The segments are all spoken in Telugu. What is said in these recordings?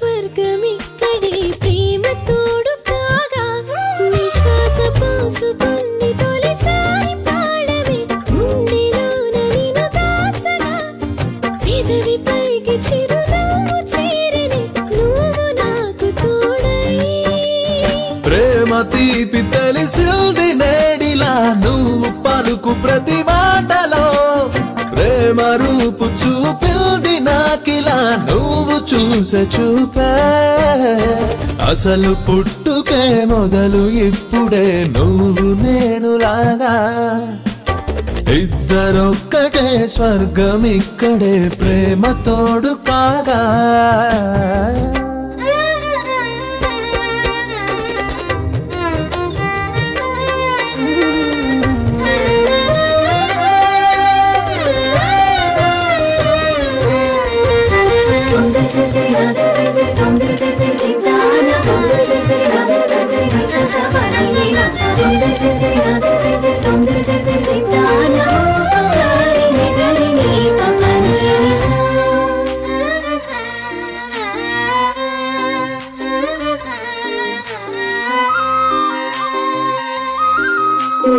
స్వర్గమిక్కడే ప్రేమ తోడు కాగా నిశ్వాస పోసుకొని తొలిసారి పాడవే గుండెలోన నిన్ను దాచగా పెదవి పైకి చిరునవ్వు చేరని నువ్వు నాకు తోడై ప్రేమ తీపి తెలిసింది నేడిలా నువ్వు పలుకు ప్రతి మాటలో ప్రేమ రూపు చూపింది నాకిలా నువ్వు చూసే చూపే అసలు పుట్టుకే మొదలు ఇప్పుడే నువ్వు నేను లాగా ఇద్దరొక్కటే స్వర్గం ఇక్కడే ప్రేమ తోడు కాగా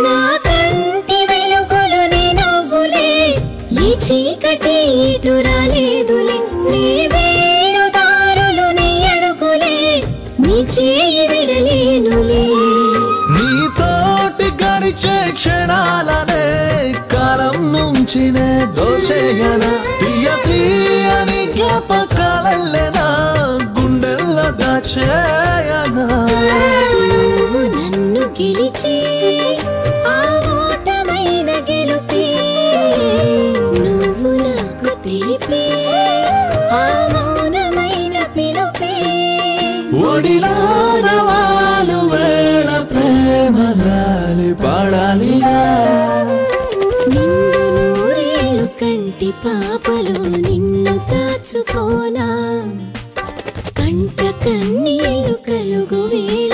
నా కంటి వెలుగులు నీ నవ్వులే ఈ చీకటి ఇటు రాలేదులే నీ వేణుదారులు నీ అడుగులే నీ చేయి విడలేనులే నీతోటి గడిచే క్షణాలనే కాలం నుంచి నే దోచేయనా తీయ తీయని జ్ఞాపకాలెల్లెనా గుండెల్లో దాచేయనా నువ్వు నన్ను గెలిచి ఆ ఓటమైన గెలుపే నువ్వు నాకు తెలిపే ఆ మౌనమైన పిలుపే ఒడిలోన వాలు వేళ ప్రేమ గాలి పాడాలిగా నిన్ను నూరేళ్ళు కంటి పాపలు నిన్ను దాచుకోనా కంట కన్నీళ్ళు కలుగు వేళ